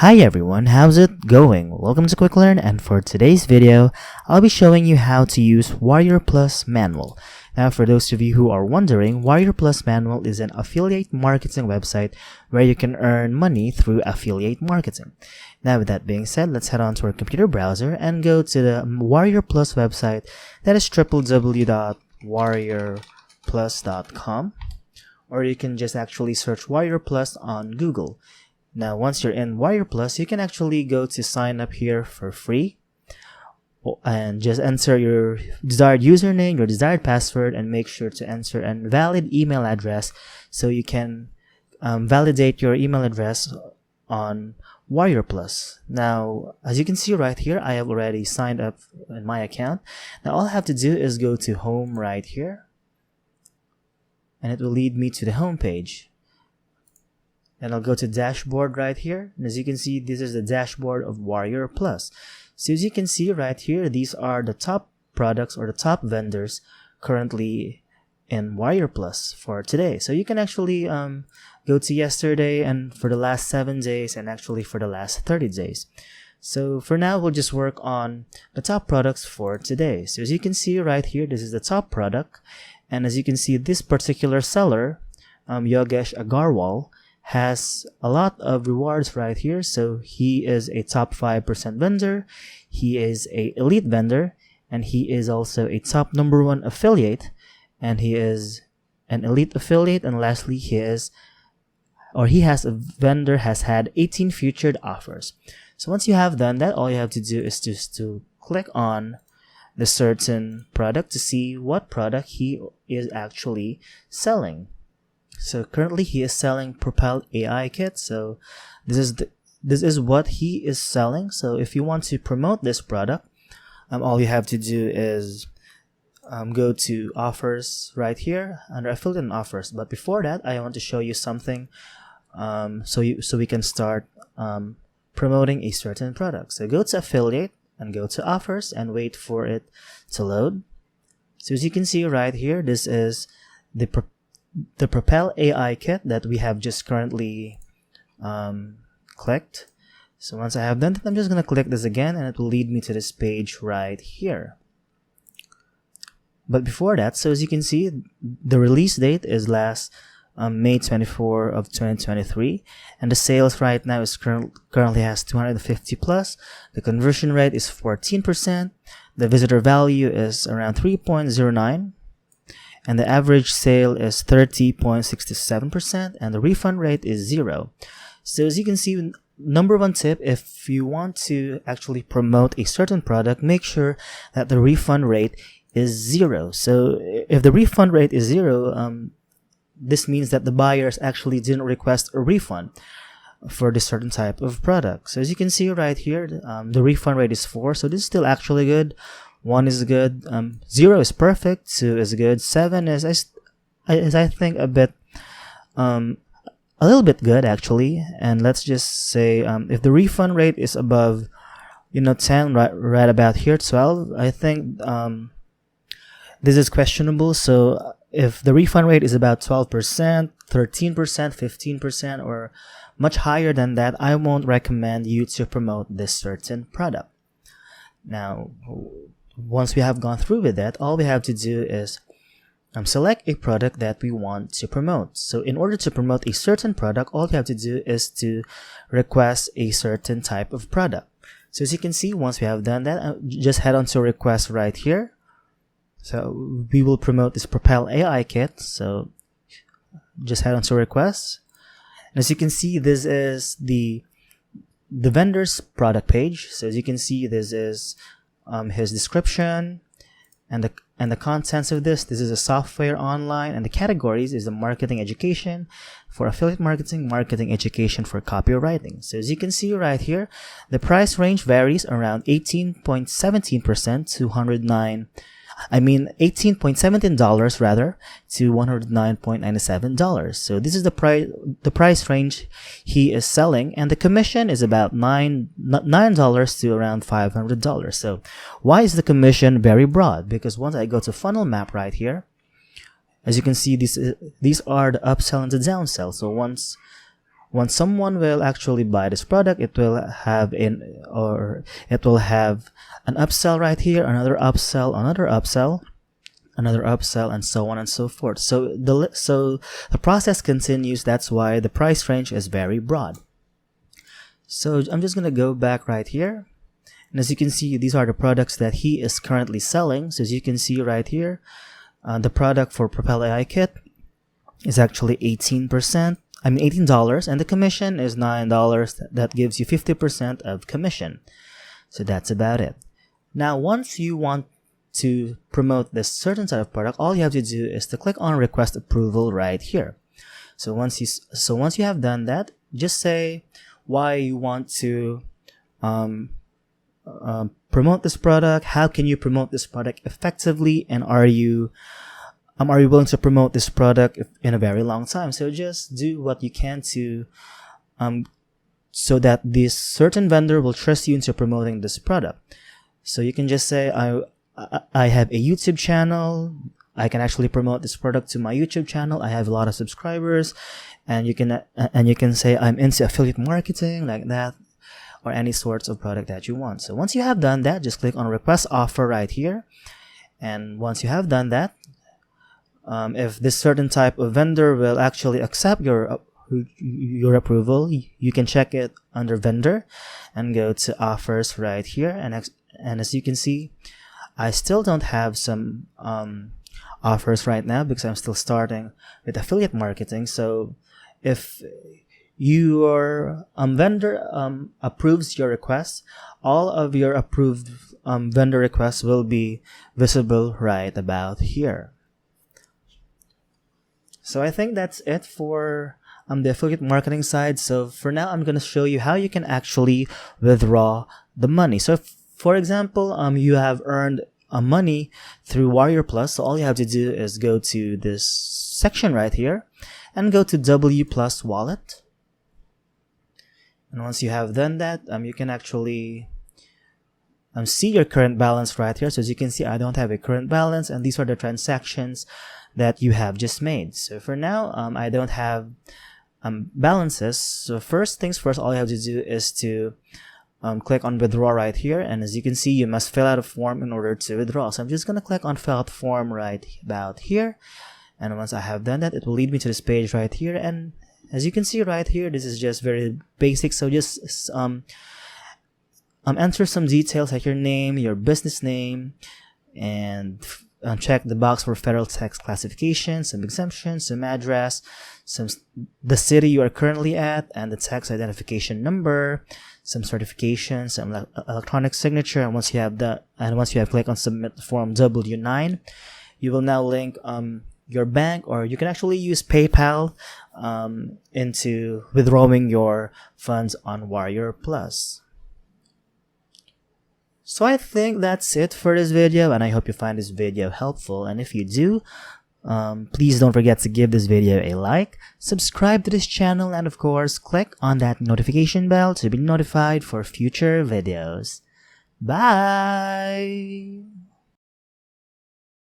Hi everyone, how's it going? Welcome to Quick Learn, and for today's video, I'll be showing you how to use WarriorPlus Manual. Now, for those of you who are wondering, WarriorPlus Manual is an affiliate marketing website where you can earn money through affiliate marketing. Now, with that being said, let's head on to our computer browser and go to the WarriorPlus website. That is www.warriorplus.com, or you can just actually search WarriorPlus on Google. Now, once you're in WarriorPlus, you can actually go to sign up here for free and just enter your desired username, your desired password, and make sure to enter a valid email address so you can validate your email address on WarriorPlus. Now, as you can see right here, I have already signed up in my account. Now, all I have to do is go to home right here, and it will lead me to the home page. And I'll go to dashboard right here, and as you can see, this is the dashboard of WarriorPlus. So as you can see right here, these are the top products or the top vendors currently in WarriorPlus for today. So you can actually go to yesterday and for the last 7 days, and actually for the last 30 days. So for now, we'll just work on the top products for today. So as you can see right here, this is the top product, and as you can see, this particular seller, Yogesh Agarwal, has a lot of rewards right here. So he is a top 5% vendor, he is a elite vendor, and he is also a top #1 affiliate, and he is an elite affiliate, and lastly he has had 18 featured offers. So once you have done that, all you have to do is just to click on the certain product to see what product he is actually selling. So currently he is selling Propel AI kit. So this is what he is selling. So if you want to promote this product, all you have to do is go to offers right here under affiliate and offers. But before that, I want to show you something so we can start promoting a certain product. So go to affiliate and go to offers and wait for it to load. So as you can see right here, this is the Propel AI kit that we have just currently clicked. So once I have done that, I'm just going to click this again, and it will lead me to this page right here. But before that, so as you can see, the release date is last May 24 of 2023, and the sales right now is currently has 250 plus. The conversion rate is 14%. The visitor value is around 3.09. And the average sale is 30.67%, and the refund rate is 0. So as you can see, #1 tip, if you want to actually promote a certain product, make sure that the refund rate is 0. So if the refund rate is 0, this means that the buyers actually didn't request a refund for this certain type of product. So as you can see right here, the refund rate is 4, so this is still actually good. 1 is good, 0 is perfect, 2 is good, 7 is I think a little bit good actually. And let's just say if the refund rate is above 10, right about here, 12, I think this is questionable. So if the refund rate is about 12%, 13%, 15%, or much higher than that, I won't recommend you to promote this certain product. Now, once we have gone through with that, all we have to do is select a product that we want to promote. So in order to promote a certain product, all you have to do is to request a certain type of product. So as you can see, once we have done that, just head on to request right here. So we will promote this Propel AI kit. So just head on to request. And as you can see, this is the vendor's product page. So as you can see, this is his description and the contents of this. This is a software online, and the categories is the marketing education for affiliate marketing, marketing education for copywriting. So as you can see right here, the price range varies around 18.17% to $18.17 rather to $109.97. So this is the price range he is selling, and the commission is about $9 to around $500. So why is the commission very broad? Because once I go to funnel map right here, as you can see, these are the upsell and the downsell. So once once someone will actually buy this product, it will have an upsell right here, another upsell, another upsell, another upsell, and so on and so forth. So the process continues. That's why the price range is very broad. So I'm just gonna go back right here, and as you can see, these are the products that he is currently selling. So as you can see right here, the product for Propel AI Kit is actually $18, and the commission is $9. That gives you 50% of commission. So that's about it. Now, once you want to promote this certain type of product, all you have to do is to click on request approval right here. So once you have done that, just say why you want to promote this product, how can you promote this product effectively, and are you willing to promote this product in a very long time? So just do what you can to so that this certain vendor will trust you into promoting this product. So you can just say, I have a YouTube channel, I can actually promote this product to my YouTube channel, I have a lot of subscribers, and you can say I'm into affiliate marketing, like that, or any sorts of product that you want. So once you have done that, just click on request offer right here. And once you have done that, if this certain type of vendor will actually accept your approval, you can check it under vendor and go to offers right here. And as you can see, I still don't have some offers right now because I'm still starting with affiliate marketing. So if your vendor approves your request, all of your approved vendor requests will be visible right about here. So I think that's it for the affiliate marketing side. So for now, I'm going to show you how you can actually withdraw the money. So for example, you have earned money through WarriorPlus. So all you have to do is go to this section right here and go to W Plus Wallet. And once you have done that, you can actually see your current balance right here. So as you can see, I don't have a current balance, and these are the transactions that you have just made. So for now, I don't have balances. So first things first, all you have to do is to click on withdraw right here. And as you can see, you must fill out a form in order to withdraw. So I'm just going to click on fill out form right about here. And once I have done that, it will lead me to this page right here. And as you can see right here, this is just very basic. So just enter some details like your name, your business name, and check the box for federal tax classification, some exemptions, some address, the city you are currently at, and the tax identification number, some certification, some electronic signature. And once you have clicked on submit form W9, you will now link your bank, or you can actually use PayPal into withdrawing your funds on WarriorPlus. So I think that's it for this video, and I hope you find this video helpful. And if you do, please don't forget to give this video a like, subscribe to this channel, and of course, click on that notification bell to be notified for future videos. Bye!